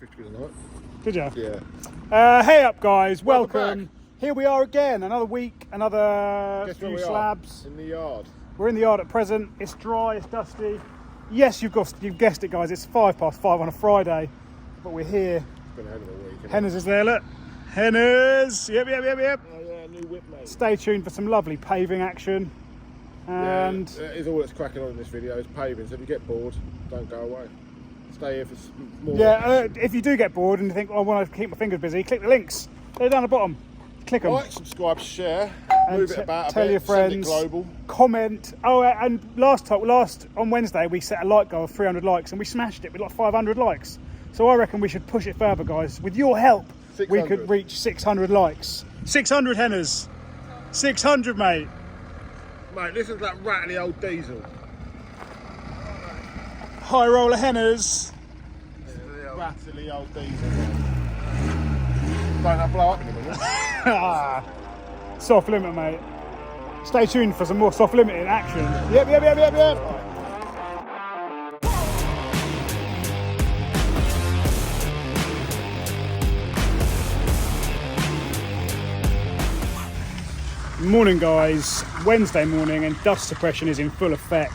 50 quid a night. Did you? Yeah. Hey up, guys. Welcome Welcome. Here we are again. Another week, another Guess where few we slabs. are? In the yard. We're in the yard at present. It's dry, it's dusty. Yes, you've guessed it, guys. It's 5:05 on a Friday, but we're here. It's been a hell of a week. Henners is there, look. Henners. Yep. Oh yeah, new whip, mate. Stay tuned for some lovely paving action. And yeah, that is all that's cracking on in this video is paving. So if you get bored, don't go away. Stay here for more. yeah, if you do get bored and you think, oh, I want to keep my fingers busy, click the links. They're down the bottom. Click them. Like, subscribe, share, And move it about a tell bit, your friends. send it global. Comment. Oh, and last on Wednesday we set a like goal of 300 likes and we smashed it with like 500 likes. So I reckon we should push it further, guys. With your help, 600. we could reach 600 likes. 600 Henners. 600, mate. Mate, this is like rattly old diesel. High roller Henners. Rattly old diesel. Don't that blow up in a minute. Soft limit, mate. Stay tuned for some more soft limited action. Yep. Morning, guys. Wednesday morning and dust suppression is in full effect.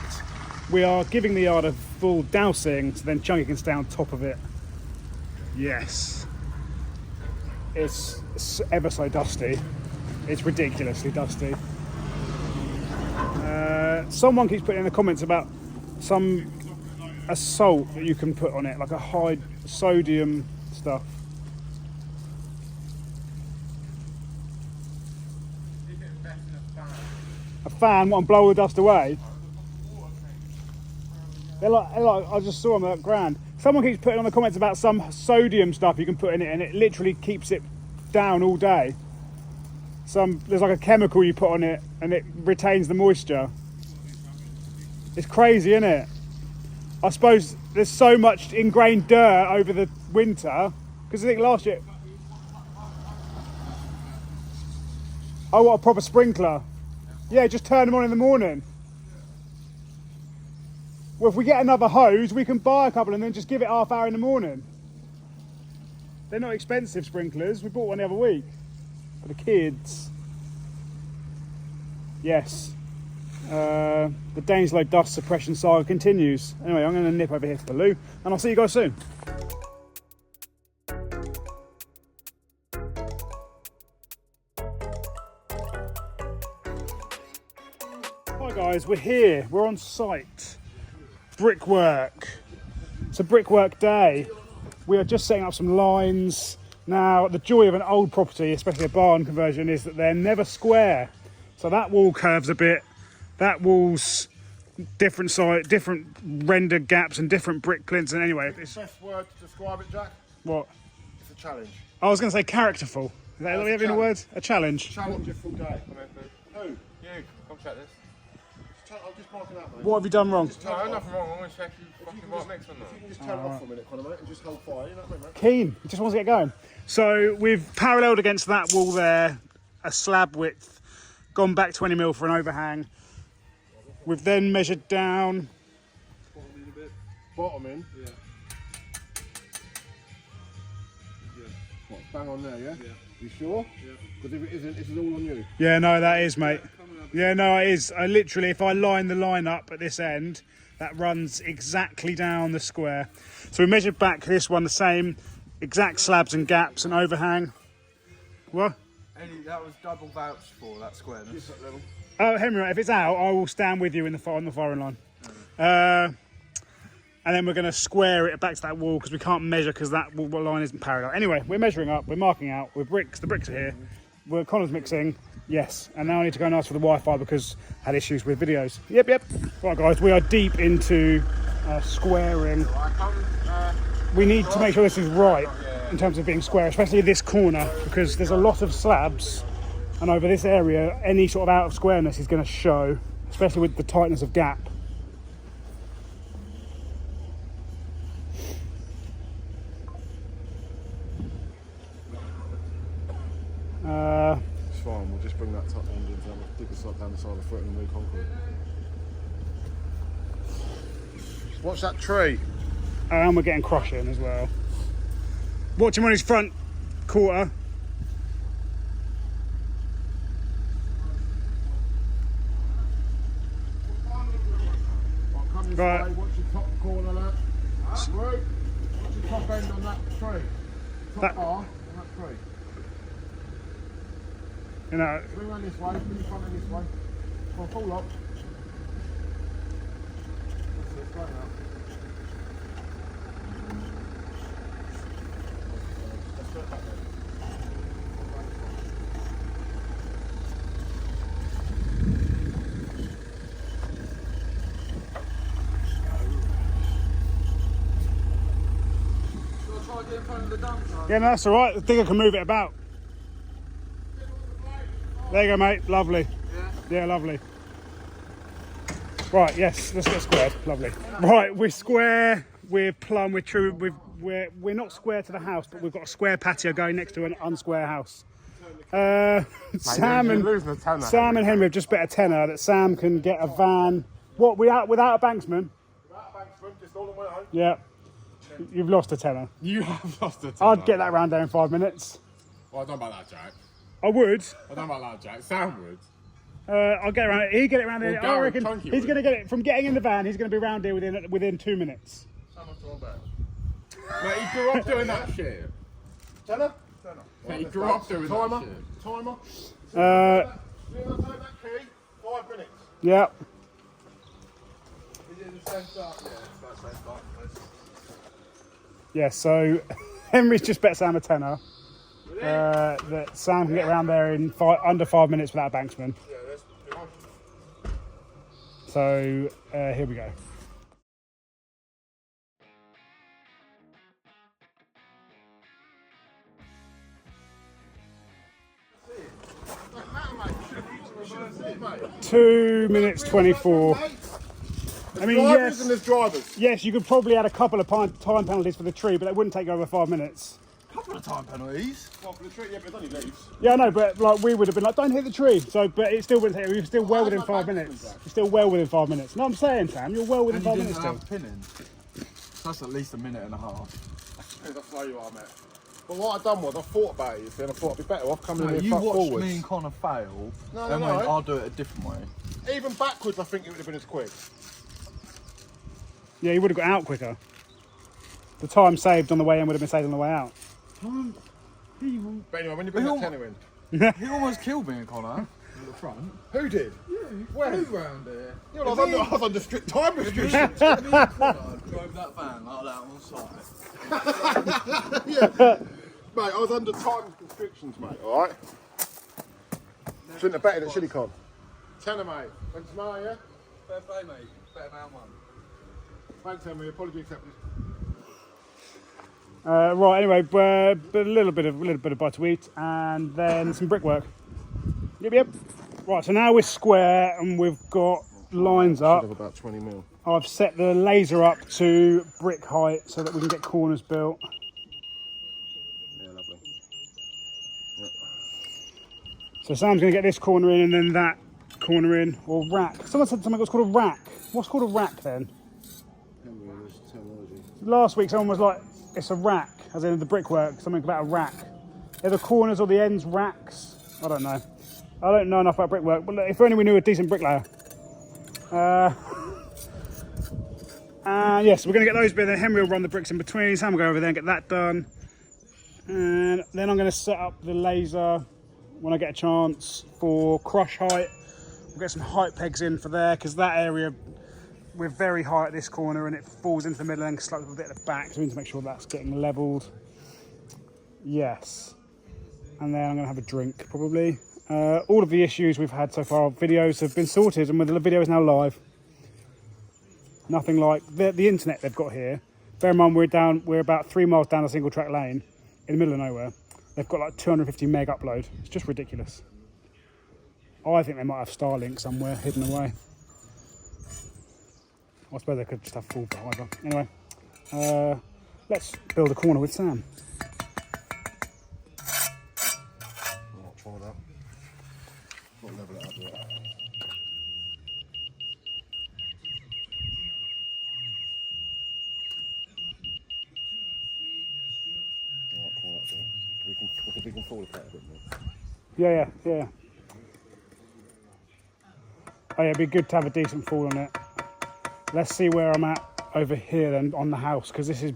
We are giving the yard a full dousing so then Chunky can stay on top of it. Yes. It's ever so dusty. It's ridiculously dusty. Someone keeps putting in the comments about a salt that you can put on it, like a high sodium stuff. A fan, what, and blow all the dust away? They're like, I just saw them at Grand. Someone keeps putting on the comments about some sodium stuff you can put in it and it literally keeps it down all day. There's like a chemical you put on it and it retains the moisture. It's crazy, isn't it? I suppose there's so much ingrained dirt over the winter, because I think last year... Oh, what a proper sprinkler. Yeah, just turn them on in the morning. Well, if we get another hose, we can buy a couple and then just give it half hour in the morning. They're not expensive sprinklers. We bought one the other week for the kids. Yes. The Daines-Lowe dust suppression saga continues. Anyway, I'm going to nip over here to the loo and I'll see you guys soon. Hi guys, we're here. We're on site. Brickwork. It's a brickwork day. We are just setting up some lines. Now, the joy of an old property, especially a barn conversion, is that they're never square. So that wall curves a bit. That wall's different side, different render gaps and different brick plinths. And anyway, it's Best word to describe it, Jack? what? It's a challenge. I was going to say characterful. Is that what we have in a word? A challenge. Challenge a full day. Who? You, come check this. I'm just marking out, mate. What have you done wrong? No, nothing wrong. I'm going to check you fucking right next one. You can just turn it off for a minute, Connor, mate, and just hold fire. You know what I mean, mate? Keen. He just wants to get going. So we've paralleled against that wall there, a slab width, gone back 20 mil for an overhang. We've then measured down. Bottom in? Yeah. What, bang on there, yeah? You sure? Yeah. Because if it isn't, this is all on you. Yeah, no, that is, mate. Yeah, no, it is. I literally, if I line the line up at this end, that runs exactly down the square. So we measured back this one the same, exact slabs and gaps and overhang. What? That was double vouched for, that squareness. Oh, Henry, if it's out, I will stand with you on the firing line. And then we're going to square it back to that wall because we can't measure because that wall line isn't parallel. Anyway, we're measuring up, we're marking out, we're bricks, the bricks are here. Connor's mixing, yes. And now I need to go and ask for the Wi-Fi because I had issues with videos. Yep. Right, guys, we are deep into squaring. We need to make sure this is right in terms of being square, especially this corner, because there's a lot of slabs. And over this area, any sort of out of squareness is going to show, especially with the tightness of gap. It's fine, we'll just bring that top end in, dig the slot down the side of the foot and new concrete. Watch that tree. And we're getting crushing as well. Watch him on his front quarter. Come this Right. way, watch your top corner, lad. Right. Watch your top end on that tree. Top bar on that tree. You know, Swing around this way, bring your front end this way. Come on, full up. That's it, straight now. Let's put it back there. Try to get in front of the dumper. yeah, no, that's all right. The digger can move it about. There you go, mate. Lovely. Yeah, lovely. Right, yes, let's get squared. Lovely. Right, we're square. We're plumb. We're true. We're not square to the house, but we've got a square patio going next to an unsquare house. Sam you're losing a tenner, and Henry have just bet a tenner that Sam can get a van. What, without a banksman? Without a banksman, just all the way home. Yeah. You've lost a tenner. You have lost a tenner. I'd get that round there in 5 minutes. Well, I don't know about that, Jack. I would. I don't know about that, Jack. Sam would. I'll get around it. He'd get it around there. Well, I reckon Chunky he's would. going to get it from getting in the van. He's going to be round here within 2 minutes. How much do I bet? Mate, he grew up doing that shit. Tenner? Tenner. Mate, he grew up doing that shit. Timer. Take that key, 5 minutes. Yeah. Is it the same start? Yeah, it's about the same start. Yeah. So Henry's just bet Sam a tenner. That Sam can get around there in under 5 minutes without a banksman. Yeah, that's pretty much. So here we go. Doesn't matter, mate. You should have it, mate. 2 minutes 24. I mean, Drivers and yes, there's drivers. yes, you could probably add a couple of time penalties for the tree, but that wouldn't take over 5 minutes. Couple of time penalties. Well, for the tree, yeah, but it's only leaves. Yeah, I know, but like we would have been like, don't hit the tree. So, but it still wouldn't take. We were still well within 5 minutes. You're still well within 5 minutes. No, I'm saying, Sam, you're well within And 5 you minutes didn't still. have pinning. So that's at least a minute and a half. Yeah, that's where you are, mate. But what I done was I thought about it, you see, and I thought I'd be better off coming No, in you here watched forwards. me and Connor fail, No, and no, went, no. I'll do it a different way. Even backwards, I think it would have been as quick. Yeah, you would have got out quicker. The time saved on the way in would have been saved on the way out. But anyway, when you bring that tenner in. He almost killed me and Connor in the front. Who did? Where? Round here. You know, I was under strict time restrictions. Me and Connor drove that van like that on site. Yeah. Mate, I was under time restrictions, mate, alright? Shouldn't have betted at Chili Con. Tenner, mate. Thanks, mate, yeah? Fair play, mate. Better man one. Thanks, Henry. Apology accepted. Right. Anyway, a little bit of bite to eat, and then some brickwork. Yep. Right. So now we're square, and we've got lines up. Should have about 20 mil. I've set the laser up to brick height so that we can get corners built. Yeah, lovely. So Sam's going to get this corner in and then that corner in, or rack. Someone said something was called a rack. What's called a rack then? Henry, this terminology. Last week someone was like, it's a rack, as in the brickwork, something about a rack. Are the corners or the ends racks? I don't know. I don't know enough about brickwork, but look, if only we knew a decent bricklayer. Yes, we're going to get those bits, then Henry will run the bricks in between, Sam will go over there and get that done. And then I'm going to set up the laser when I get a chance for crush height. We'll get some height pegs in for there, because that area, we're very high at this corner and it falls into the middle and slopes a bit at the back, so we need to make sure that's getting levelled. Yes. And then I'm going to have a drink, probably. All of the issues we've had so far, videos have been sorted, and the video is now live. Nothing like the internet they've got here. Bear in mind, we're about 3 miles down a single track lane in the middle of nowhere. They've got like 250 meg upload. It's just ridiculous. I think they might have Starlink somewhere hidden away. I suppose they could just have full fibre. Anyway, let's build a corner with Sam. I'll try that. I'll level it up there. we can fall apart a bit more. Yeah. Oh yeah, it'd be good to have a decent fall on it. Let's see where I'm at over here then on the house, because this is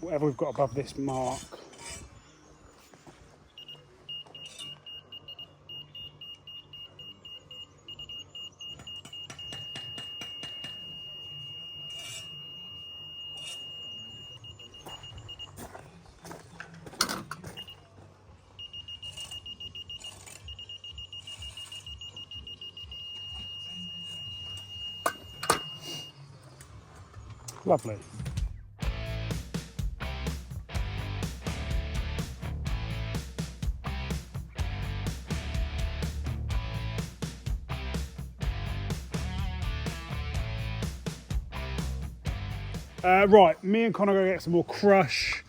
whatever we've got above this mark. Lovely. Right, me and Connor are going to get some more crush.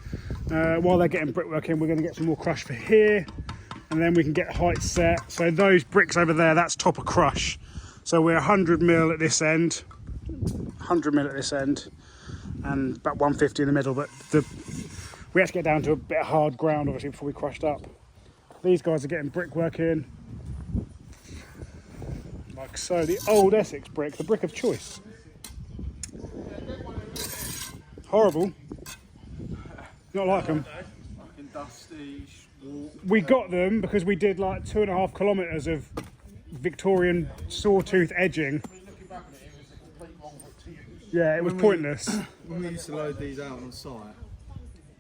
While they're getting brickwork in, we're going to get some more crush for here, and then we can get height set. So those bricks over there, that's top of crush. So we're 100 mil at this end, 100 mil at this end, and about 150 in the middle. But we had to get down to a bit of hard ground, obviously, before we crushed up. These guys are getting brickwork in, like so. The old Essex brick, the brick of choice. Horrible. Not like them. Fucking dusty, warped. We got them because we did like 2.5 kilometres of Victorian sawtooth edging. Yeah, it was pointless. When we used to load these out on site,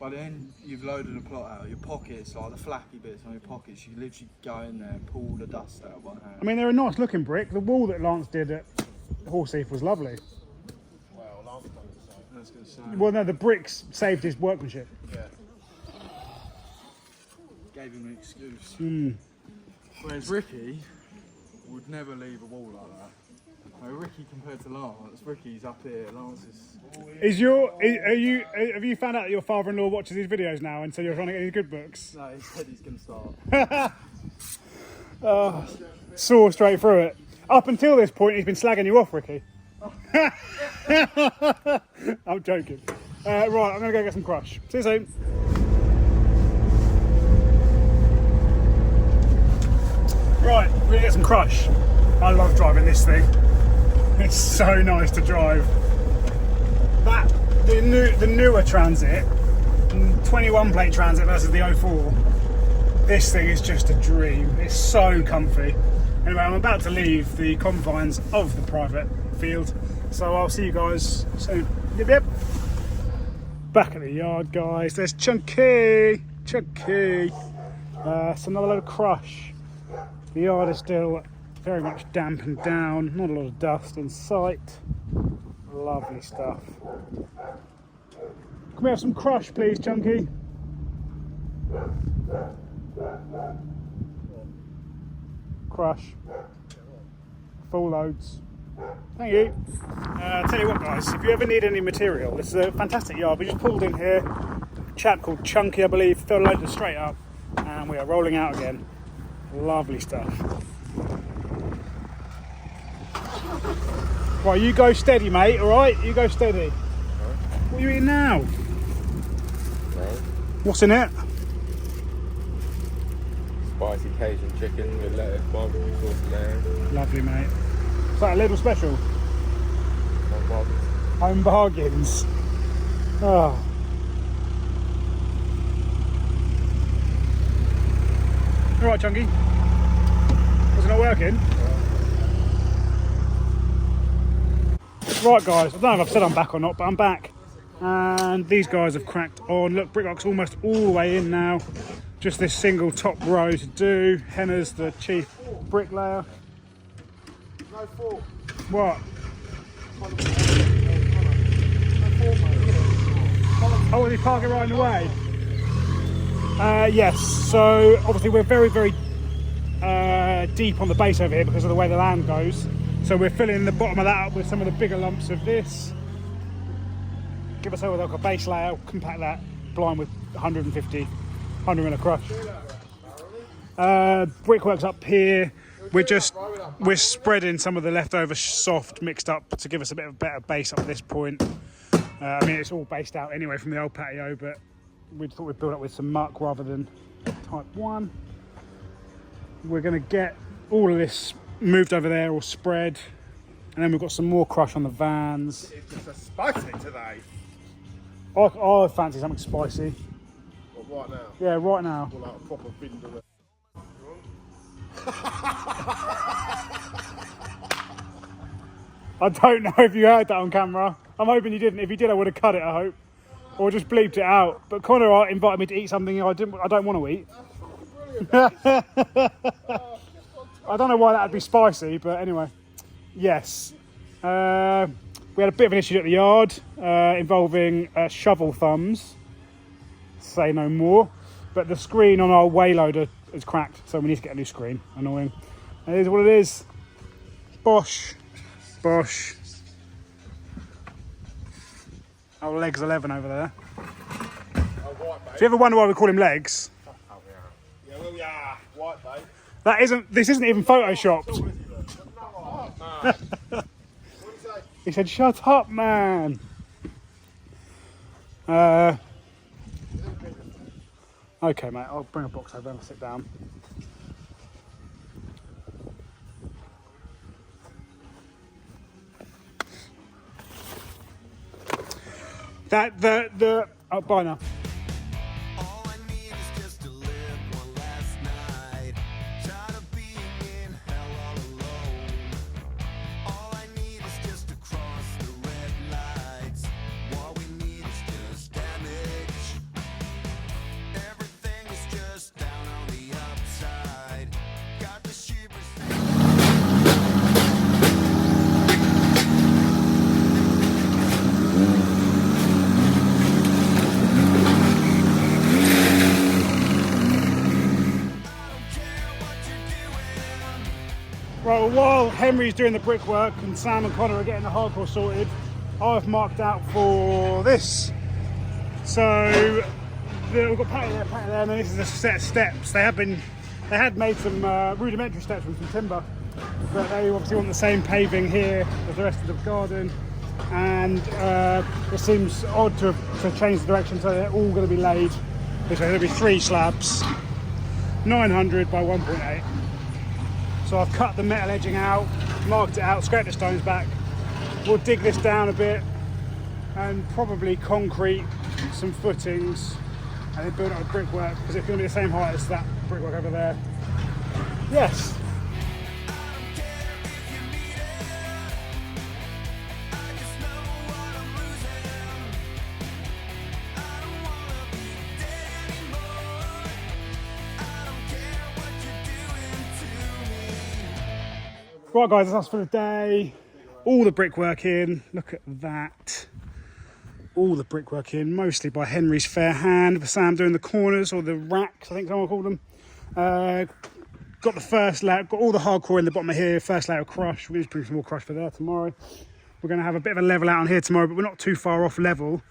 by then you've loaded a plot out, your pockets, like the flappy bits on your pockets, you literally go in there and pull the dust out by hand. I mean, they're a nice looking brick. The wall that Lance did at Horseheath was lovely. Well, no, the bricks saved his workmanship. Yeah. Gave him an excuse. Whereas Ricky would never leave a wall like that. No, Ricky compared to Lance, Ricky's up here, Lance is... Have you found out that your father-in-law watches these videos now and so you're trying to get these good books? No, he said he's going to start. Saw straight through it. Up until this point, he's been slagging you off, Ricky. I'm joking. Right, I'm going to go get some crush. See you soon. Right, we're going to get some crush. I love driving this thing. It's so nice to drive. The newer Transit, 21 plate Transit versus the 04, this thing is just a dream. It's so comfy. Anyway, I'm about to leave the confines of the private field, so I'll see you guys soon. Yep. Back at the yard, guys. There's Chunky. It's another load of crush. The yard is still very much dampened down. Not a lot of dust in sight. Lovely stuff. Can we have some crush, please, Chunky? Crush. Full loads. Thank you. Tell you what, guys, if you ever need any material, this is a fantastic yard. We just pulled in here. A chap called Chunky, I believe, filled a load of straight up, and we are rolling out again. Lovely stuff. Right, you go steady, mate, alright? You go steady. What are you eating now? What's in it? Spicy Cajun chicken with lettuce, barbecue sauce and lamb. Lovely, mate. Is that a little special? Home bargains. Oh. Alright, Chunky. Was it not working? Right, guys, I don't know if I've said I'm back or not, but I'm back. And these guys have cracked on. Look, brickwork's almost all the way in now. Just this single top row to do. Henna's the chief bricklayer. No fault. What? Oh, will he park it right in the way? Yes, so obviously we're very, very deep on the base over here because of the way the land goes. So we're filling the bottom of that up with some of the bigger lumps of this. Give us over like a base layer, compact that, blind with 100 mil of crush. Brickwork's up here. We're spreading some of the leftover soft mixed up to give us a bit of better base up at this point. I mean, it's all based out anyway from the old patio, but we thought we'd build up with some muck rather than type 1. We're going to get all of this moved over there or spread, and then we've got some more crush on the vans. It's just a spicy today. I fancy something spicy. Well, right now. Yeah, right now. Well, like a proper binder. I don't know if you heard that on camera. I'm hoping you didn't. If you did, I would have cut it, I hope. Or just bleeped it out. But Connor invited me to eat something I don't want to eat. I don't know why that would be spicy, but anyway. Yes. We had a bit of an issue at the yard involving shovel thumbs. Say no more. But the screen on our wayloader is cracked, so we need to get a new screen. Annoying. It is what it is. Bosh. Bosh. Oh, Legs 11 over there. Oh, white, mate. Do you ever wonder why we call him Legs? Oh, yeah. Yeah, well, yeah. White, mate. This isn't even photoshopped. He said, "Shut up, man." Okay, mate. I'll bring a box over and sit down. Oh, bye now. All I need is just to live one last night. Tired of being in hell all alone. All I need is just to cross the red lights. What we need is just damage. Everything is just down on the upside. Got the shivers. Right, well, while Henry's doing the brickwork and Sam and Connor are getting the hardcore sorted, I've marked out for this. So we've got patio there, and then this is a set of steps. They had made some rudimentary steps with some timber, but they obviously want the same paving here as the rest of the garden, and it seems odd to change the direction, so they're all going to be laid. So there'll be 3 slabs, 900 by 1.8. So I've cut the metal edging out, marked it out, scraped the stones back. We'll dig this down a bit and probably concrete some footings and then build up a brickwork, because it's going to be the same height as that brickwork over there. Yes. Right guys, that's us for the day. All the brickwork in, look at that. All the brickwork in, mostly by Henry's fair hand, with Sam doing the corners, or the racks, I think someone called them. Got the first layer, got all the hardcore in the bottom of here, first layer of crush. We're going to bring some more crush for there tomorrow. We're going to have a bit of a level out on here tomorrow, but we're not too far off level.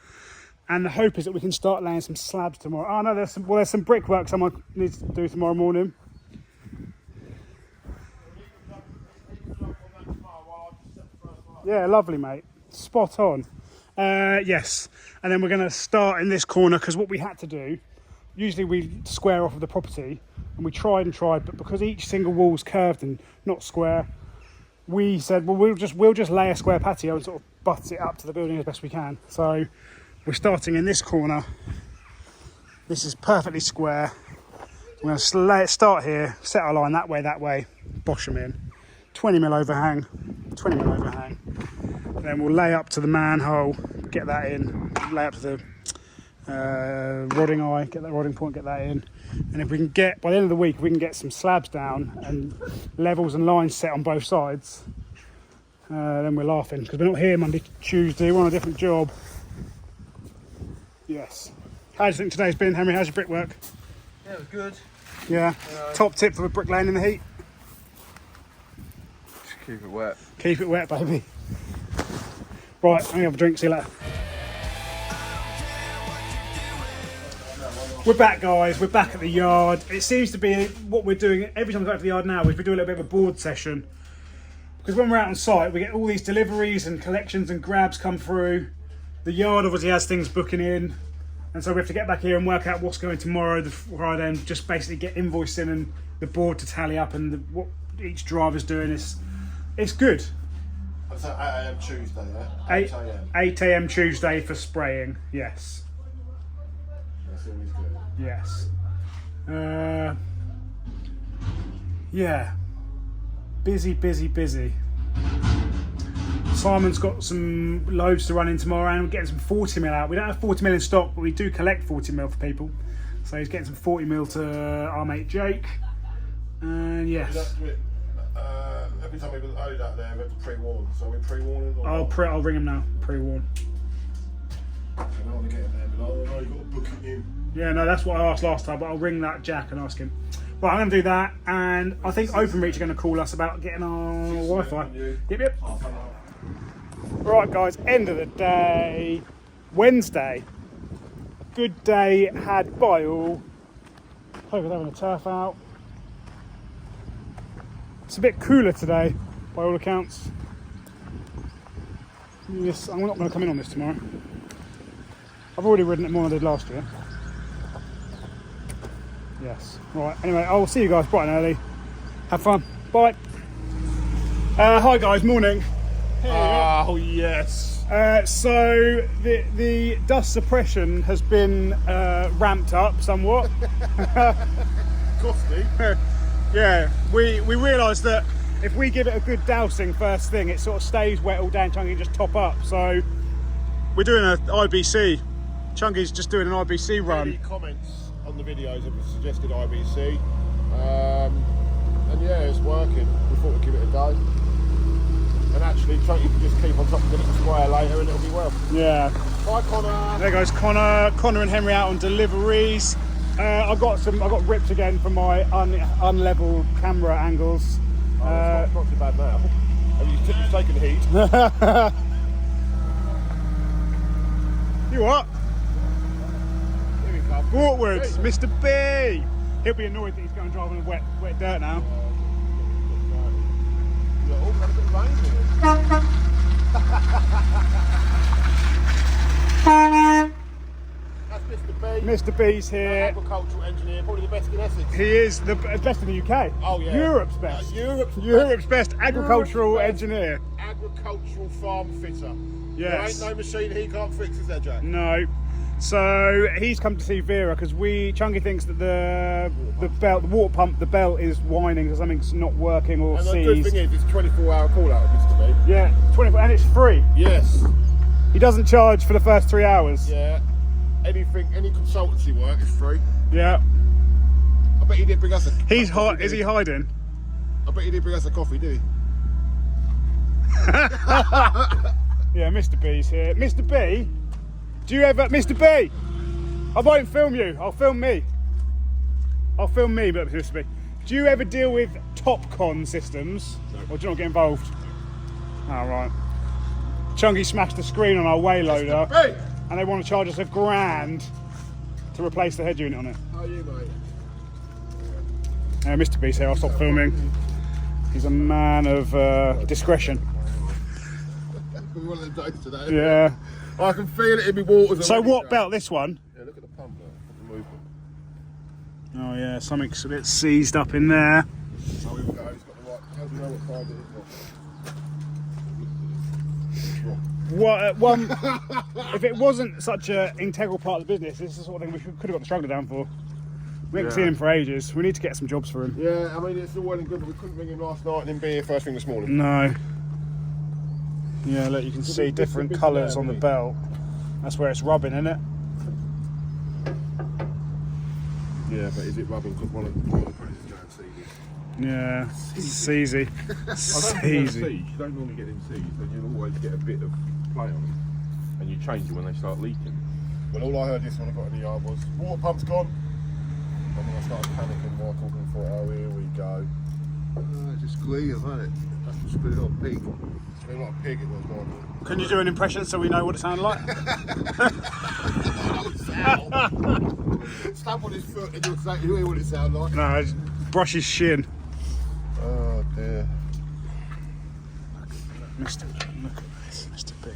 And the hope is that we can start laying some slabs tomorrow. Oh no, there's some brickwork someone needs to do tomorrow morning. Yeah, lovely, mate. Spot on. Yes, and then we're going to start in this corner, because what we had to do, usually we square off of the property, and we tried, but because each single wall's curved and not square, we said, well, we'll just lay a square patio and sort of butt it up to the building as best we can. So we're starting in this corner. This is perfectly square. We're going to start here, set our line that way, bosh them in. 20mm overhang, and then we'll lay up to the manhole, get that in, lay up to the rodding eye, get that rodding point, get that in, and if we can get, by the end of the week, we can get some slabs down and levels and lines set on both sides, then we're laughing, because we're not here Monday, Tuesday, we're on a different job. Yes. How do you think today's been, Henry? How's your brickwork? Yeah, it was good. Yeah. Top tip for bricklaying in the heat? Keep it wet. Keep it wet, baby. Right, I'm gonna have a drink, see you later. We're back, guys. We're back at the yard. It seems to be what we're doing every time we go to the yard now is we do a little bit of a board session. Because when we're out on site, we get all these deliveries and collections and grabs come through. The yard obviously has things booking in. And so we have to get back here and work out what's going tomorrow, the Friday, and just basically get invoicing and the board to tally up and what each driver's doing. It's good. That's at 8 AM Tuesday, yeah? 8 AM. 8 AM Tuesday for spraying, yes. That's always good. Yes. Yeah. Busy. Simon's got some loads to run in tomorrow and we're getting some 40mm out. We don't have 40mm in stock, but we do collect 40mm for people. So he's getting some 40mm to our mate Jake. And yes. Every time we got the ode out there, we have to pre-warn. So we're pre-warning. I'll ring him now, pre-warn. I don't want to get in there, but oh no, you've got to book it in. Yeah, no, that's what I asked last time, but I'll ring that Jack and ask him. Right, I'm going to do that, and I think OpenReach are going to call us about getting our Wi-Fi. Yep. Right, guys, end of the day. Wednesday. A good day had by all. Hope we're having a turf out. It's a bit cooler today, by all accounts. I'm not going to come in on this tomorrow. I've already ridden it more than I did last year. Yes. Right, anyway, I'll see you guys bright and early. Have fun. Bye. Hi guys, morning. Oh yes. So the dust suppression has been ramped up somewhat. Costly. Yeah, we realised that if we give it a good dousing first thing, it sort of stays wet all day and Chunky can just top up. So we're doing an IBC. Chunky's just doing an IBC run. Any comments on the videos have suggested IBC, and yeah, it's working. We thought we'd give it a go. And actually, Chunky can just keep on top of it a square later and it'll be well. Yeah. Bye, Connor. There goes Connor and Henry out on deliveries. I got ripped again from my unlevel camera angles. It's not too bad now. Have you taken heat? You what? Here we come. Wartwards, Mr. B. He'll be annoyed that he's going driving in wet dirt now. Oh, we've got a bit of rain here. That's Mr. B. Mr. B's here. Agricultural engineer, probably the best in Essex. He is the best in the UK. Oh yeah. Europe's best. Europe's best agricultural Europe's best engineer. Agricultural farm fitter. Yes. There ain't no machine he can't fix, is there, Jack? No. So he's come to see Vera because Chunky thinks that the water pump, the belt is whining because something's not working or And the good seized. thing is, it's 24-hour call out of Mr. B. Yeah, 24, and it's free. Yes. He doesn't charge for the first 3 hours. Yeah. Any consultancy work is free. Yeah. I bet he did bring us a. He's hot. Is he hiding? I bet he did bring us a coffee, did he? Yeah, Mr. B's here. Mr. B, do you ever, Mr. B? I won't film you. I'll film me. I'll film me, but Mr. B, do you ever deal with TopCon systems, or do you not get involved? All right. Chunky smashed the screen on our wayloader, Hey, and they want to charge us $1,000 to replace the head unit on it. how are you, mate? Mr. B's here. I'll stop filming. He's a man of discretion. We're one of the days today. Yeah. I can feel it in my waters. So already, what Jack. belt? This one? Yeah, look at the pump there. The movement. Oh yeah, something's a bit seized up in there. Oh, here we go. He's got the right. How do you know what side it is? If it wasn't such an integral part of the business, this is the sort of thing we could have got the struggler down for. We haven't seen him for ages. We need to get some jobs for him. Yeah, I mean, it's all well and good, but we couldn't ring him last night and then be here first thing this morning. No. Yeah, look, you can see different colours on the belt. That's where it's rubbing, isn't it? Yeah, but is it rubbing because one of the predators going seized? Yeah, seezy. Seazy. You don't normally get them seized, and you'll always get a bit of play on them, and you change it when they start leaking. Well, all I heard this when I got in the yard was, water pump's gone. And then I started panicking, Michael, and thought, oh, here we go. Just squeeze, isn't it? That's just spit it on pig. It's been like a pig, it was, Michael. Can you do an impression so we know what it sounded like? Stamp on his foot and you'll hear what it sounds like. No, just brush his shin. Oh, dear. Look at this, Mr. B.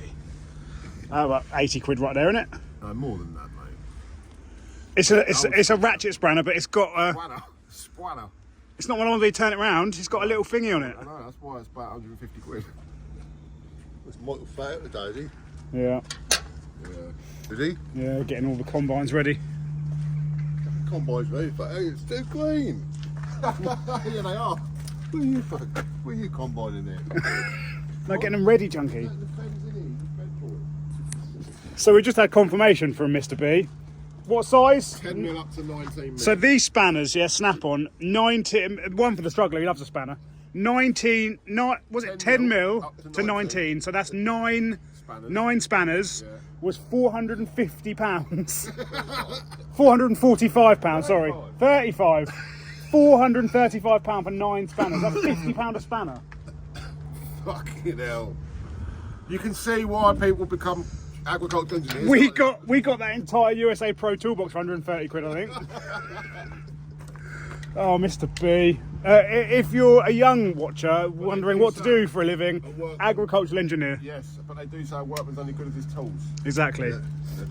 Oh, about 80 quid right there, isn't it? No, more than that, mate. It's a ratchet spanner, but it's got Spanner. it's not one where you turn it round. It's got a little thingy on it. I know, that's why it's about 150 quid. It's Michael Fay today, is he? Yeah. Yeah. Is he? Yeah, getting all the combines ready. Combines ready, but hey, it's too clean. Yeah, they are. What are you combining there? No, getting them ready, Junkie. The fence in here, the fence for it. So we just had confirmation from Mr. B. What size? 10 mil up to 19 mil. So these spanners, yeah, snap-on, 19, one for the struggler, he loves a spanner. 19, was it 10 mil up to 19, so that's nine spanners, Yeah. was £450. £445, sorry, 35. £435 for 9 spanners, that's £50 a spanner. Fucking hell. You can see why people become agriculture engineers. We got that entire USA Pro toolbox for 130 quid, I think. Oh, Mr. B. If you're a young watcher wondering what to do for a living, agricultural engineer. Yes, but they do say a workman's only good as his tools. Exactly.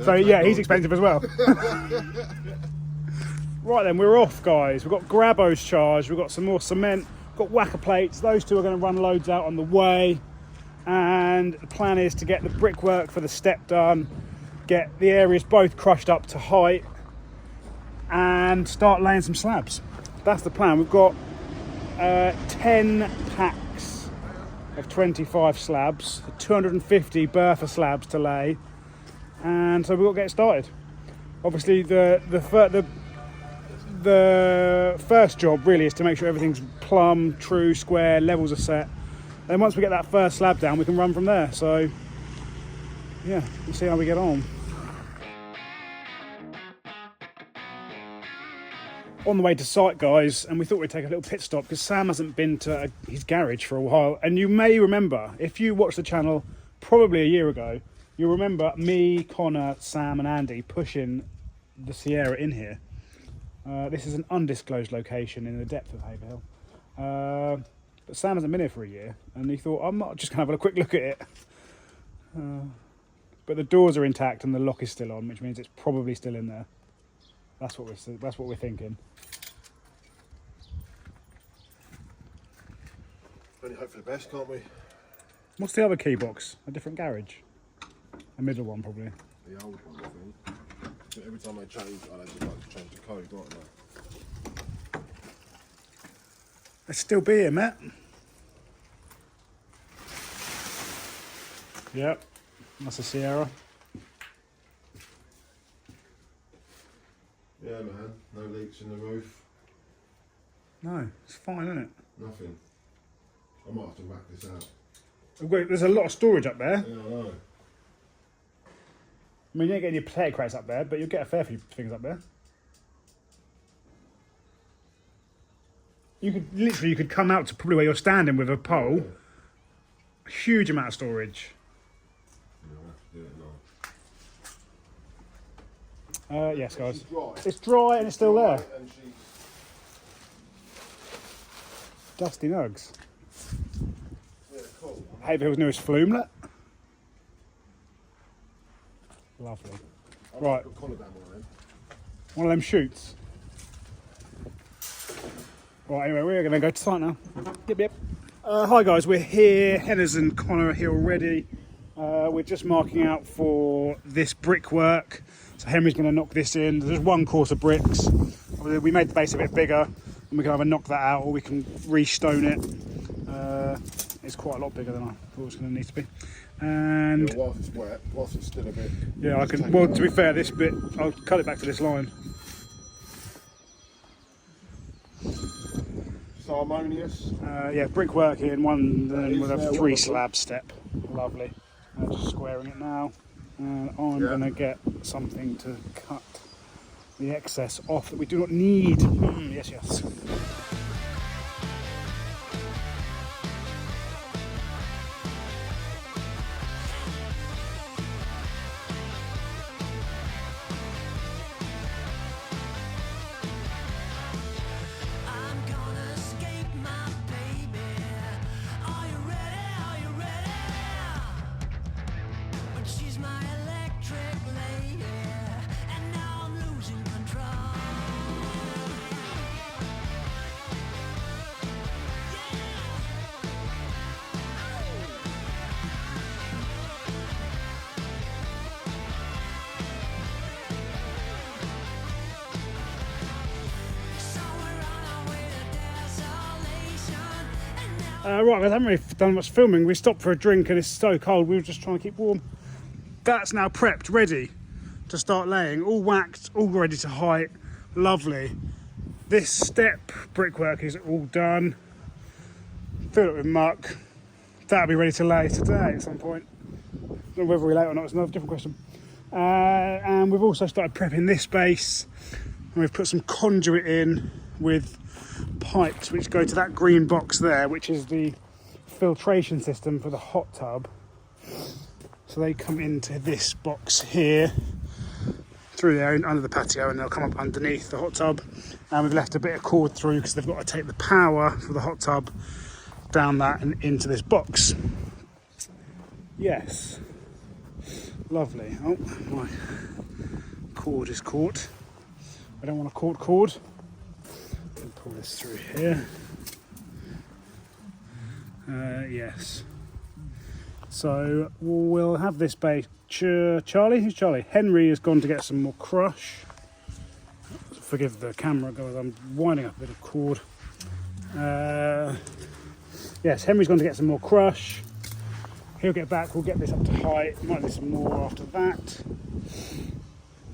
So yeah, he's expensive as well. Right then, we're off, guys. We've got Grabos charged, we've got some more cement, got whacker plates. Those two are going to run loads out on the way. And the plan is to get the brickwork for the step done, get the areas both crushed up to height, and start laying some slabs. That's the plan. We've got 10 packs of 25 slabs, 250 Bertha slabs to lay, and so we've got to get started. Obviously, the first job really is to make sure everything's plumb, true, square, levels are set. Then once we get that first slab down, we can run from there. So, yeah, we'll see how we get on. On the way to site, guys, and we thought we'd take a little pit stop because Sam hasn't been to his garage for a while. And you may remember, if you watched the channel probably a year ago, you'll remember me, Connor, Sam and Andy pushing the Sierra in here. This is an undisclosed location in the depth of Haverhill. But Sam hasn't been here for a year, and he thought, I'm not just going to have a quick look at it. But the doors are intact and the lock is still on, which means it's probably still in there. That's what we're thinking. Only hope for the best, can't we? What's the other key box? A different garage? A middle one, probably. The old one, I think. But every time they change, I just like to change the code, right now. Let's still be here, Matt. Yep, that's a Sierra. Yeah, man. No leaks in the roof. No, it's fine, isn't it? Nothing. I might have to whack this out. Wait, there's a lot of storage up there. Yeah, I know. I mean, you ain't getting your potato crates up there, but you'll get a fair few things up there. You could come out to probably where you're standing with a pole. A huge amount of storage. Yeah, I'll have to do it now. Yes, guys. She's dry. It's dry and it's still there. And she's... Dusty nugs. Yeah, cool. Haverhill's newest flumelet. Lovely. Right. Put collar down on them. One of them shoots. Right, anyway, we're going to go to site now. Yep. Hi guys, we're here. Henners and Connor are here already. We're just marking out for this brickwork. So Henry's going to knock this in. There's one course of bricks. We made the base a bit bigger, and we can either knock that out or we can re-stone it. It's quite a lot bigger than I thought it was going to need to be. And Yeah, whilst it's wet, whilst it's still a bit... yeah, I can. Well, to be fair, this bit I'll cut it back to this line. It's harmonious. Yeah, brickwork in one, then with a 3 slab step. Lovely. Just squaring it now, and I'm going to get something to cut the excess off that we do not need. Yes. I'm gonna escape my baby. Are you ready? Are you ready? But she's my electric lady, and now I'm losing control. Right, guys, I haven't really done much filming. We stopped for a drink and it's so cold. We were just trying to keep warm. That's now prepped, ready to start laying. All waxed, all ready to height. Lovely. This step brickwork is all done. Fill it with muck. That'll be ready to lay today at some point. I don't know whether we lay it or not, it's another different question. And we've also started prepping this base. And we've put some conduit in with pipes which go to that green box there, which is the filtration system for the hot tub. So they come into this box here, through there under the patio, and they'll come up underneath the hot tub. And we've left a bit of cord through because they've got to take the power for the hot tub down that and into this box. Yes, lovely. Oh, my cord is caught. I don't want a caught cord. Pull this through here. Yes. So we'll have this base. Charlie? Who's Charlie? Henry has gone to get some more crush. Forgive the camera guys, I'm winding up a bit of cord. Yes, Henry's gone to get some more crush. He'll get back, we'll get this up to height. Might need some more after that.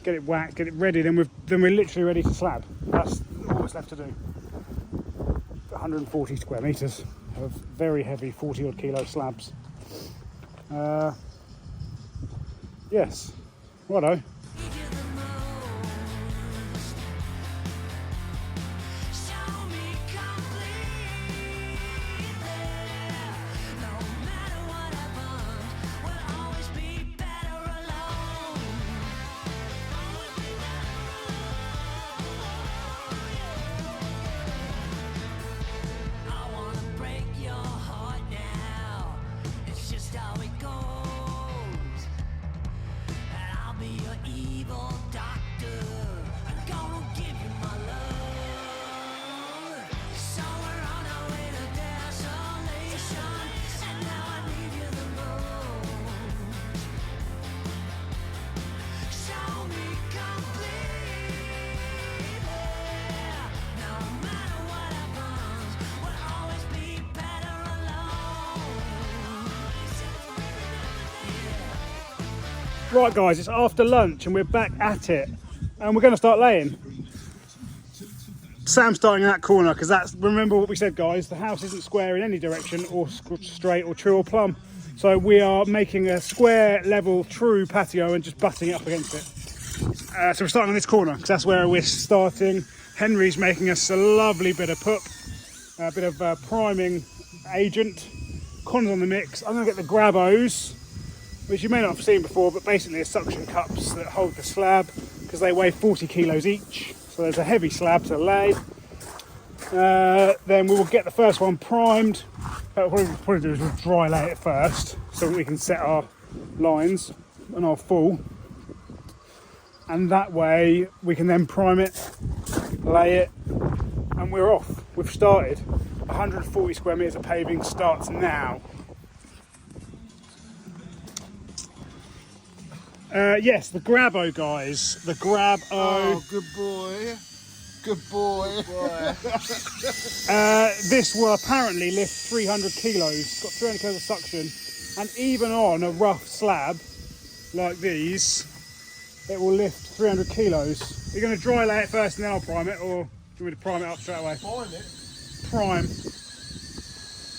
Get it waxed, get it ready, then we're literally ready to slab. That's all that's left to do. 140 square metres of very heavy 40 odd kilo slabs. Yes, righto. Right guys, it's after lunch and we're back at it and we're going to start laying. Sam's starting in that corner because that's, remember what we said guys, the house isn't square in any direction or straight or true or plumb. So we are making a square, level, true patio and just butting it up against it. So we're starting on this corner because that's where we're starting. Henry's making us a lovely bit of pup, a bit of priming agent. Con's on the mix. I'm going to get the Grabos, which you may not have seen before, but basically are suction cups that hold the slab because they weigh 40 kilos each. So there's a heavy slab to lay. Then we will get the first one primed. What we'll probably do is we'll dry lay it first so that we can set our lines and our full. And that way we can then prime it, lay it, and we're off. We've started. 140 square metres of paving starts now. Yes, the Grabo guys. The Grabo. Oh, good boy. Good boy. This will apparently lift 300 kilos. It's got 300 kilos of suction. And even on a rough slab like these, it will lift 300 kilos. You're going to dry lay it first and then I'll prime it, or do you want me to prime it up straight away? Prime it? Prime.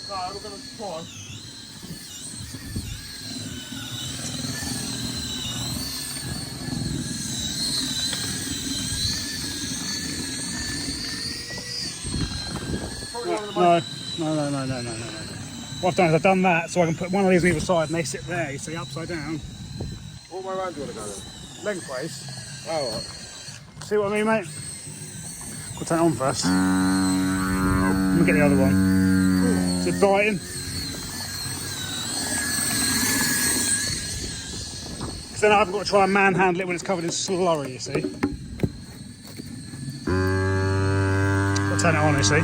No, we're going to prime. No. What I've done is I've done that so I can put one of these on either side and they sit there, you see, upside down. What way around do you want to go then? Lengthways. Oh, right. See what I mean, mate? We'll turn it on first. Let me get the other one. Is it biting? Because then I haven't got to try and manhandle it when it's covered in slurry, you see. I'll turn it on, you see.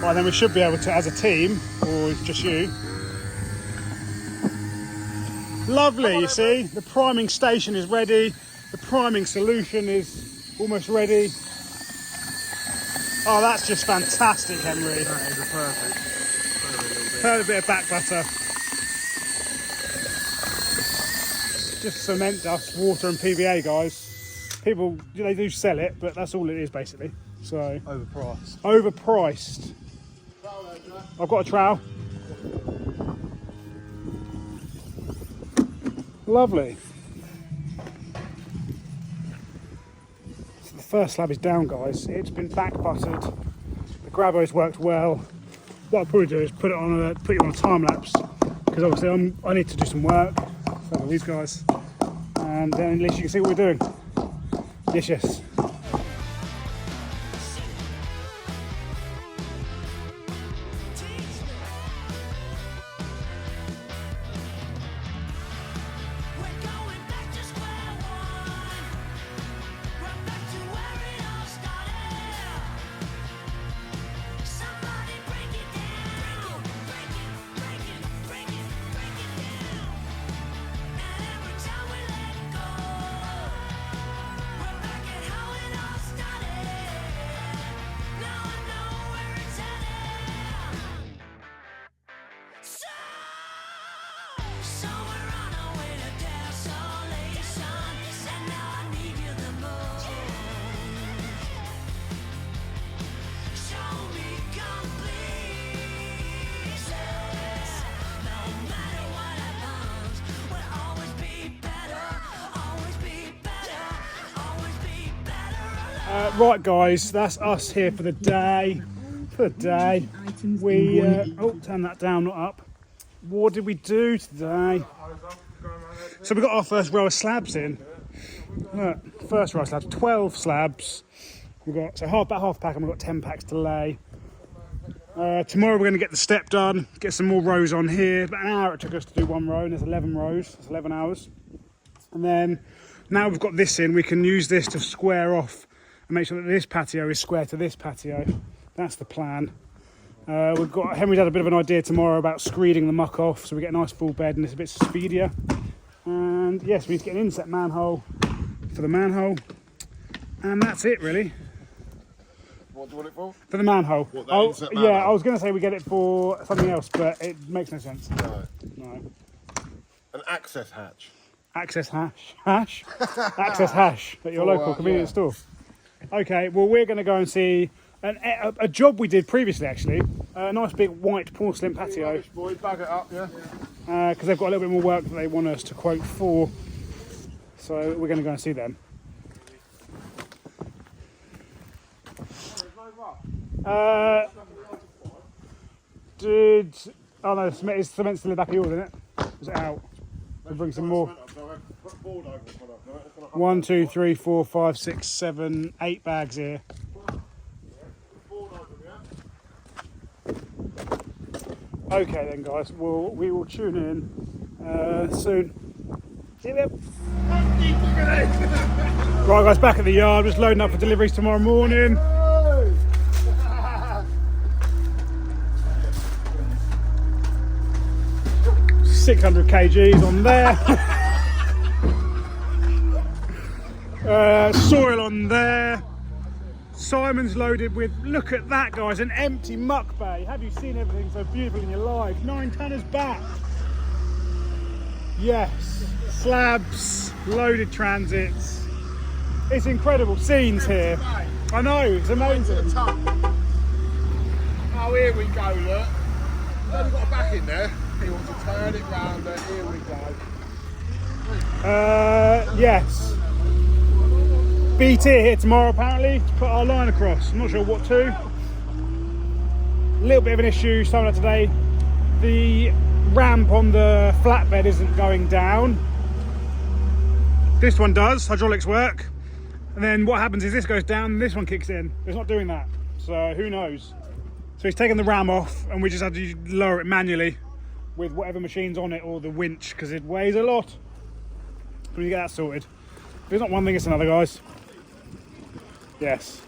Right, then we should be able to, as a team, or just you. Lovely, you see. The priming station is ready. The priming solution is almost ready. Oh, that's just fantastic, Henry. That is a perfect. Heard a bit of back butter. Just cement dust, water and PVA, guys. People, they do sell it, but that's all it is basically. So Overpriced. overpriced. I've got a trowel. Lovely. So the first slab is down, guys. It's been back buttered. The grabber's worked well. What I'll probably do is put you on a time lapse, because obviously I need to do some work. So for these guys, and then at least you can see what we're doing. Yes. We're going back to square one. Right back to where it all started. Somebody break it down. Break it down. And every time we let go, we're back at how it all started. Now I know where it's headed. So we're on our way to desolation, and now I need you the most. Show me completion. No matter what happens, we'll always be better, always be better, always be better. Right, guys, that's us here for the day. We turn that down, not up. What did we do today? So we got our first row of slabs in. Look, first row of slabs, 12 slabs. We've got about half a pack, and we've got 10 packs to lay. Tomorrow we're going to get the step done, get some more rows on here. About an hour it took us to do one row, and there's 11 rows. That's 11 hours. And then now we've got this in, we can use this to square off and make sure that this patio is square to this patio. That's the plan. Henry's had a bit of an idea tomorrow about screeding the muck off, so we get a nice full bed and it's a bit speedier. And yes, we need to get an inset manhole for the manhole, and that's it really. What do you want it for? For the manhole. What, that inset manhole? Yeah, I was going to say we get it for something else, but it makes no sense. No. An access hatch. Access hash? Access hash at your local convenience store. Okay, well we're going to go and see a job we did previously actually. A nice big white porcelain patio. Boy, bag it up, yeah. Because they've got a little bit more work that they want us to quote for. So we're going to go and see them. Oh no, cement's still in the back of yours, isn't it? Is it out? We'll bring some more. 1, 2, 3, 4, 5, 6, 7, 8 bags here. Okay then guys, we will tune in soon. See you then. Right guys, back at the yard, just loading up for deliveries tomorrow morning. 600 kgs on there. Soil on there. Simon's loaded with, look at that guys, an empty muck bay. Have you seen everything so beautiful in your life? 9 tonners back. Yes, slabs, loaded transits. It's incredible scenes here. I know, it's amazing. Oh, here we go, look. He's only got a back in there. He wants to turn it round, but here we go. Yes. BT here tomorrow apparently to put our line across. I'm not sure what to. A little bit of an issue starting out today. The ramp on the flatbed isn't going down. This one does, hydraulics work. And then what happens is this goes down and this one kicks in. It's not doing that, so who knows. So he's taken the ram off and we just have to lower it manually with whatever machine's on it or the winch because it weighs a lot. So we get that sorted. If it's not one thing, it's another, guys. Yes.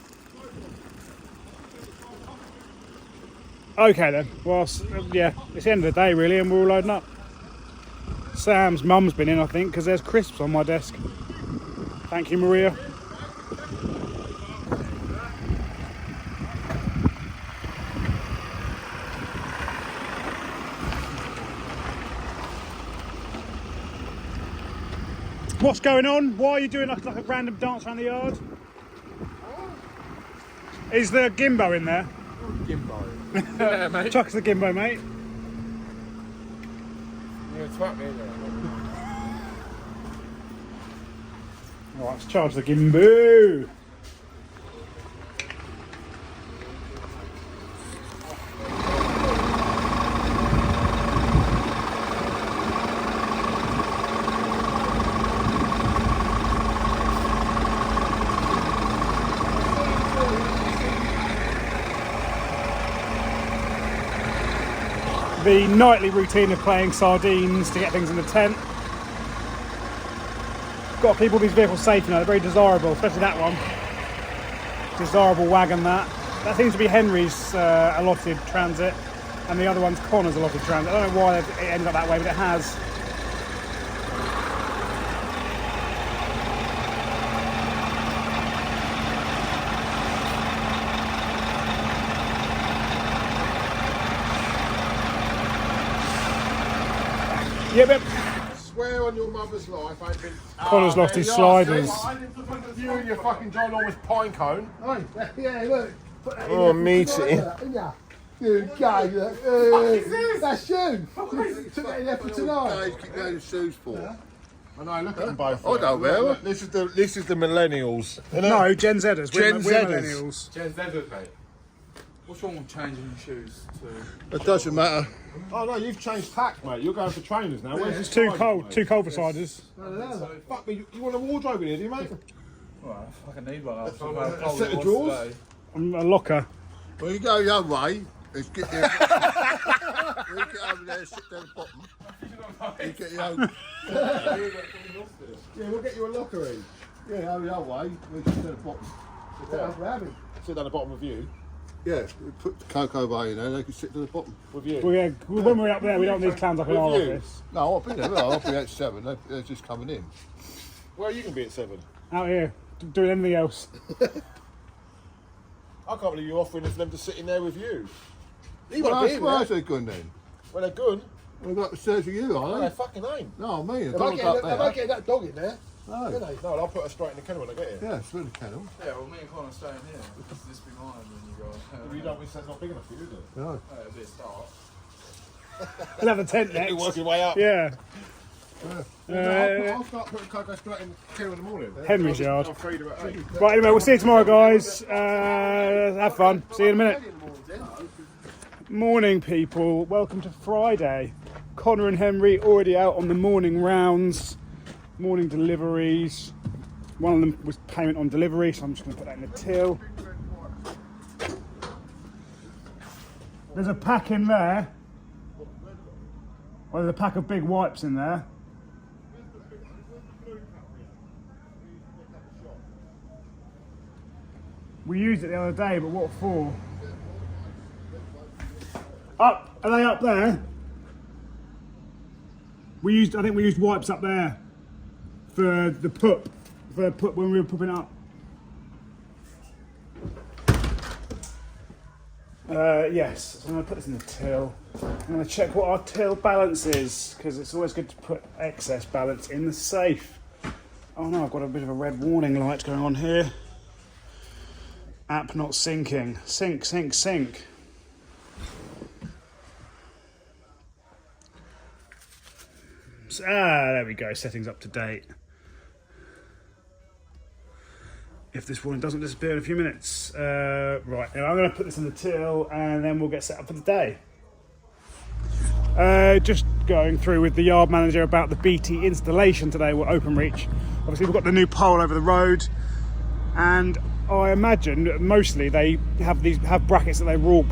Okay then. Well, yeah, it's the end of the day really, and we're all loading up. Sam's mum's been in, I think, because there's crisps on my desk. Thank you, Maria. what's going on? Why are you doing like a random dance around the yard? Is the Gimbo in there? Gimbo. Yeah, mate. Chuck us the Gimbo, mate. You're gonna twat me, ain't you? Alright, let's charge the Gimbo. The nightly routine of playing sardines to get things in the tent. Got to keep all these vehicles safe now, they're very desirable, especially that one. Desirable wagon that. That seems to be Henry's allotted transit, and the other one's Connor's allotted transit. I don't know why it ended up that way, but it has. Yeah, but Swear on your mother's life, I ain't been. Connor's lost his sliders. You and your fucking ginormous pine cone. Yeah, look. Oh, meaty. You guy, look. That's you. Took that in there for tonight. Keep going to shoes for. I know, look at them both. I don't know. This is the millennials. no, Gen Zers. We're Gen we're Zers. millennials. Gen Zers, mate. What's wrong with changing your shoes to... It doesn't matter. Oh no, you've changed tack, mate. You're going for trainers now. Where's It's this too sliders, cold, mate? too cold for sliders. Fuck me, you want a wardrobe in here, do you, mate? Well, I fucking need one. I've A set of drawers? A locker. When you go your way, it's get there. When you get over there, sit down the bottom. You get your own. Yeah, we'll get you a locker in. Yeah, over your way, we sit down the bottom. Sit down the bottom with you. Yeah, we put the cocoa bay in there, they can sit to the bottom. With you. Well, yeah, when we're up there, we don't need clowns up in our With you. office. No, I'll be there. I'll be at 7. They're just coming in. Well, you can be at 7. Out here, doing anything else. I can't believe you're offering for them to sit in there with you. You Well, want to be in where's there. they going then? Well, they're good. We've got upstairs with you, No, are they they? fucking ain't. No, I mean, They don't might look up get, they might there. get that dog in there. No. No, I'll put her straight in the kennel when I get here. Yeah, it's really kennel. Yeah, well, me and Connor staying here. Because this be mine when you go. You don't wish that's not big enough for you, is it? No. It'll be a start. We'll have a tent next. You're working your way up. Yeah. I'll start putting cocoa straight in the kennel in the morning. Henry's yard. I'll feed her at 8. Right, anyway, we'll see you tomorrow, guys. Have fun. See you in a minute. Morning, people. Welcome to Friday. Connor and Henry already out on the morning rounds, morning deliveries. One of them was payment on delivery, so I'm just going to put that in the till. There's a pack in there. Well, there's a pack of big wipes in there. We used it the other day, but what for? Up, are they up there? I think we used wipes up there for the pup, when we were pupping up. Yes, so I'm going to put this in the till. I'm going to check what our till balance is, because it's always good to put excess balance in the safe. Oh no, I've got a bit of a red warning light going on here. App not syncing. Sync, sync, sync. There we go, settings up to date. If this warning doesn't disappear in a few minutes. Right, now I'm going to put this in the till and then we'll get set up for the day. Just going through with the yard manager about the BT installation today, or OpenReach. Obviously we've got the new pole over the road, and I imagine mostly they have brackets that they raw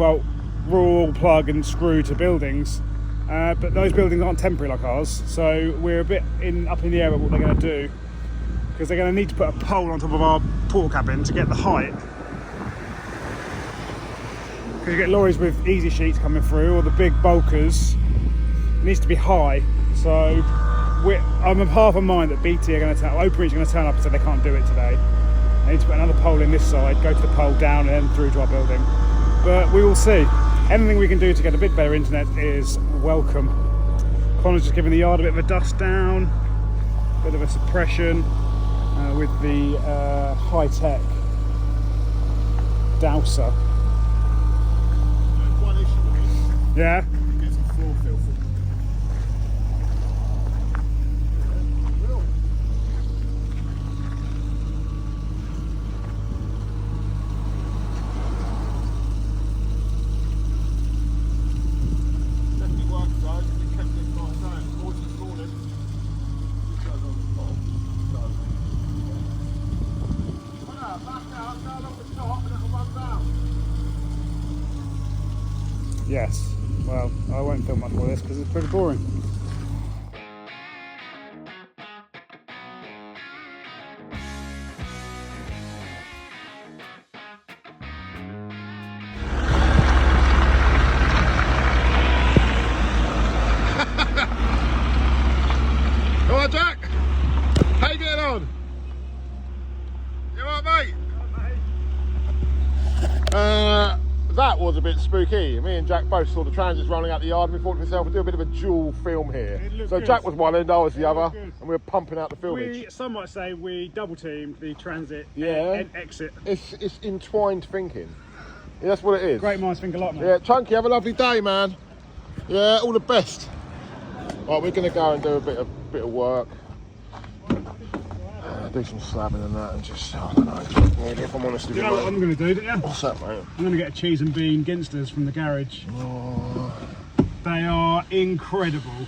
plug and screw to buildings. But those buildings aren't temporary like ours, so we're a bit up in the air about what they're going to do, because they're going to need to put a pole on top of our portal cabin to get the height. Because you get lorries with easy sheets coming through, or the big bulkers. It needs to be high, so I'm of half a mind that BT are going to OpenReach are going to turn up and say they can't do it today. They need to put another pole in this side, go to the pole down and then through to our building. But we will see. Anything we can do to get a bit better internet is welcome. Connor's just giving the yard a bit of a dust down. bit of a suppression with the high-tech dowser. One issue with it, Yeah. it gets some floor filth. Definitely works though, we kept it nice down. It's always this morning. It goes on the top. So, back out, go along the top and it'll run down. Yes. Well, I won't film much more of this because it's pretty boring. All right, Jack. How you getting on? You all right, mate? That was a bit spooky. Me and Jack both saw the transits rolling out the yard and we thought to ourselves, we'll do a bit of a dual film here. So good. Jack was one end, I was the other, good. and we were pumping out the filmage. Some might say we double teamed the transit Yeah. exit. It's entwined thinking. Yeah, that's what it is. Great minds think alike, mate. Yeah, Chunky, have a lovely day, man. Yeah, all the best. Right, we're gonna go and do a bit of work. Do some slabbing and that, and just I don't know. Really, if I'm honest with You you, know what I'm mate. going to do, don't you? What's that, mate? I'm going to get a cheese and bean Ginsters from the garage. Oh, They are incredible.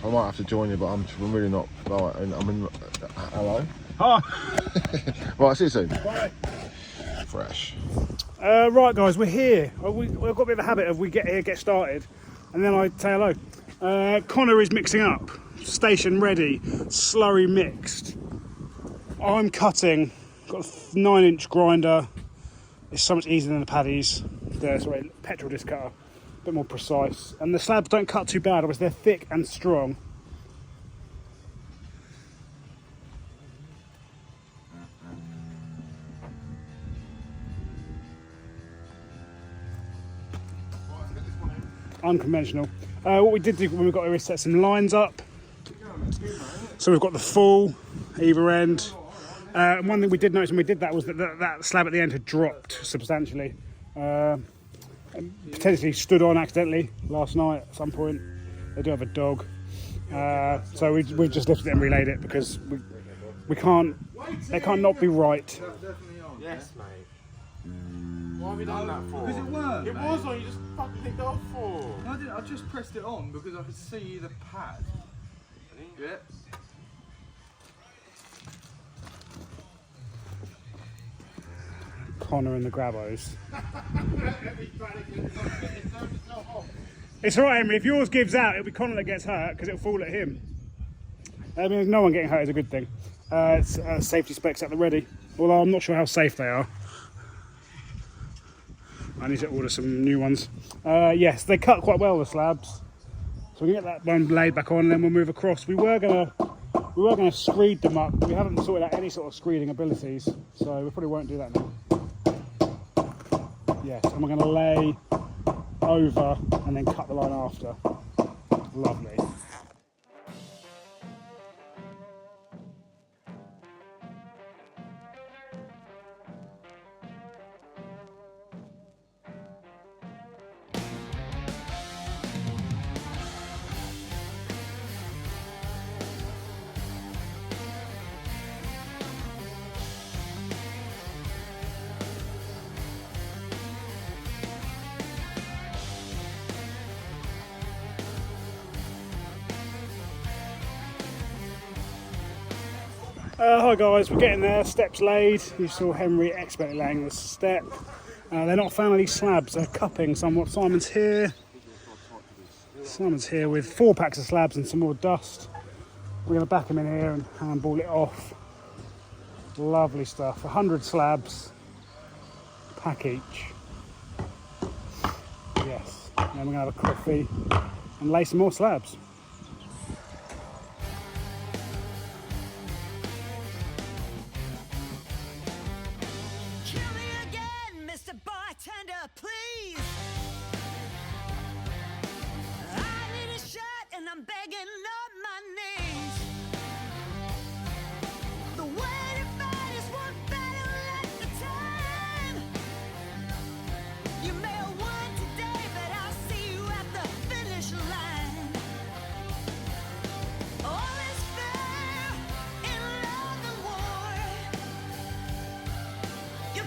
I might have to join you, but I'm really not. Right, I'm in. Hello. Oh. Right, see you soon. Bye. Fresh. Right, guys, we're here. We've got a bit of a habit of we get here, get started, and then I say hello. Connor is mixing up. Station ready. Slurry mixed. I'm cutting. Got a 9-inch grinder. It's so much easier than the paddies. Sorry, petrol disc cutter. A bit more precise. And the slabs don't cut too bad, otherwise they're thick and strong. Unconventional. What we did do when we got here is set some lines up. So we've got the full either end. And one thing we did notice when we did that was that that slab at the end had dropped substantially. And potentially stood on accidentally last night at some point. They do have a dog. So we just lifted it and relayed it because we can't, they can't not be right. Definitely on. Yes, mate. Why have you done that for? Because it weren't. It was on, you just fucking picked it off for. No, I didn't. I just pressed it on because I could see the pad. Yeah. Connor and the Grabos. It's alright, Henry. If yours gives out, it'll be Connor that gets hurt because it'll fall at him. I mean, no one getting hurt is a good thing. It's safety specs at the ready. Although I'm not sure how safe they are. I need to order some new ones. Yes, they cut quite well, the slabs. So we can get that one laid back on and then we'll move across. We were gonna screed them up. We haven't sorted out any sort of screeding abilities, so we probably won't do that now. Yes, and we're gonna lay over and then cut the line after. Lovely. Hi guys, we're getting there, steps laid. You saw Henry expertly laying the step. They're not a fan of these slabs, they're cupping somewhat. Simon's here with 4 packs of slabs and some more dust. We're going to back him in here and handball it off. Lovely stuff, 100 slabs, pack each. Yes, and then we're going to have a coffee and lay some more slabs. Kill me again, Mr. Bartender, please. I need a shot and I'm begging on my knees.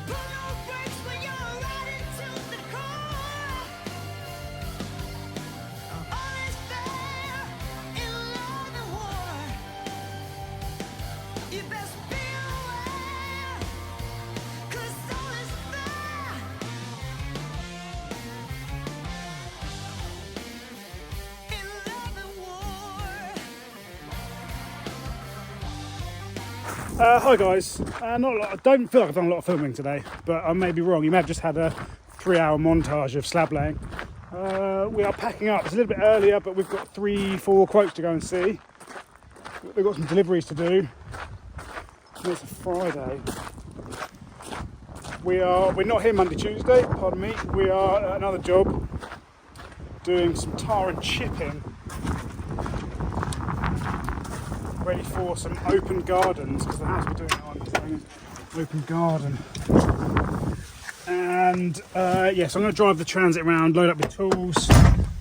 Pull no brakes when you're riding to the core. All is fair in love and war. You best be aware, 'cause all is fair in love and war. Hi guys, not a lot, I don't feel like I've done a lot of filming today, but I may be wrong. You may have just had a 3-hour montage of slab laying. We are packing up. It's a little bit earlier, but we've got 3-4 quotes to go and see. We've got some deliveries to do. And it's a Friday. We're not here Monday, Tuesday, pardon me. We are at another job doing some tar and chipping, ready for some open gardens, because the house we're doing it on is an open garden. And yeah, so I'm going to drive the transit around, load up with tools.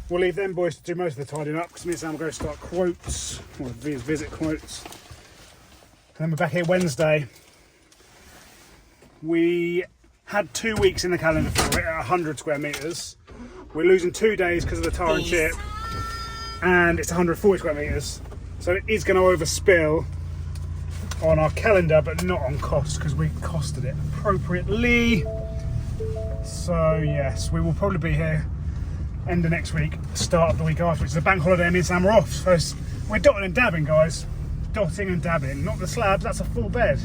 We'll leave them boys to do most of the tidying up, because me and Sam are going to start quotes, or visit quotes. And then we're back here Wednesday. We had 2 weeks in the calendar for it at 100 square metres. We're losing 2 days because of the tar and chip, and it's 140 square metres. So it is going to overspill on our calendar, but not on cost, because we costed it appropriately. So yes, we will probably be here end of next week, start of the week after, which is a bank holiday, and me and Sam are off. So we're dotting and dabbing, guys. Dotting and dabbing. Not the slabs, that's a full bed.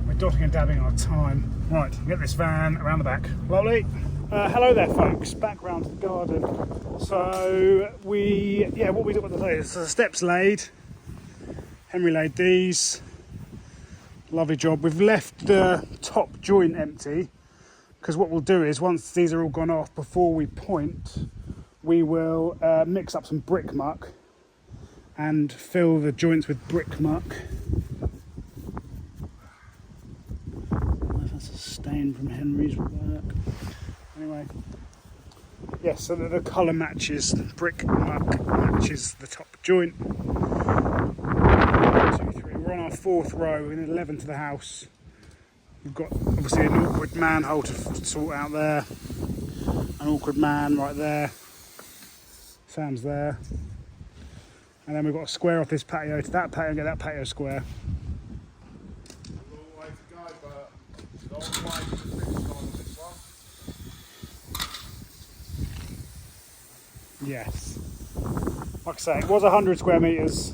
We're dotting and dabbing our time. Right, get this van around the back. Lovely. Hello there, folks. Back round to the garden. So what we did with the day is the steps laid. Henry laid these. Lovely job. We've left the top joint empty, because what we'll do is, once these are all gone off, before we point, we will mix up some brick muck and fill the joints with brick muck. That's a stain from Henry's work. Anyway, yes, so that the colour matches, brick muck matches the top joint. 1, 2, 3. We're on our 4th row, in 11 to the house. We've got obviously an awkward manhole to sort out there, an awkward man right there. Sam's there, and then we've got to square off this patio to that patio and get that patio square. A long way to go, but long way to the finish line on this one. Yes, like I say, it was 100 square metres.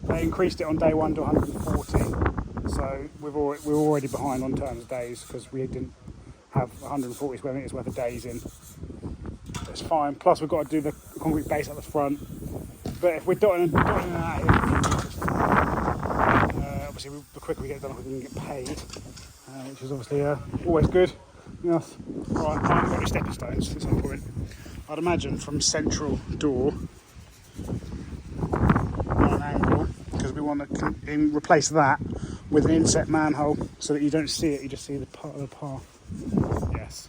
They increased it on day 1 to 140, so we're already behind on terms of days, because we didn't have 140 square metres worth of days in. It's fine. Plus we've got to do the concrete base at the front. But if we're dotting and out here, obviously the quicker we get it done, the quicker we can get paid, which is obviously always good. Yes. Right, I haven't got any stepping stones at some point. I'd imagine from central door on an angle, because we want to replace that with an inset manhole, so that you don't see it, you just see the part of the path. Yes.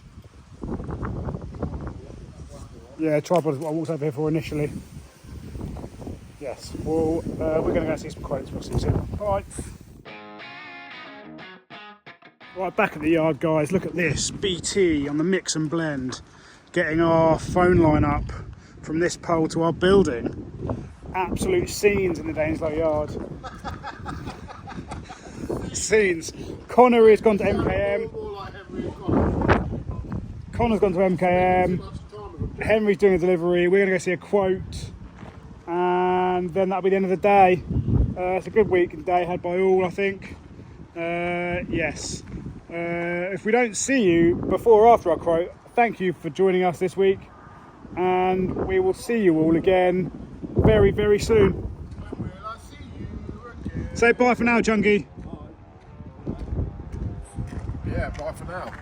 Yeah, tripod is what I walked over here for initially. Yes, well, we're going to go see some quotes. We'll see you soon. Bye. Right, back at the yard, guys. Look at this. BT on the mix and blend. Getting our phone line up from this pole to our building. Absolute scenes in the Daines-Lowe yard. Scenes. Connor has gone to MKM. Connor's gone to MKM. Henry's doing a delivery. We're going to go see a quote, and then that'll be the end of the day. It's a good week and day had by all, I think. Yes. If we don't see you before or after our quote, thank you for joining us this week, and we will see you all again very, very soon. Say bye for now, Jungie. Yeah, bye for now.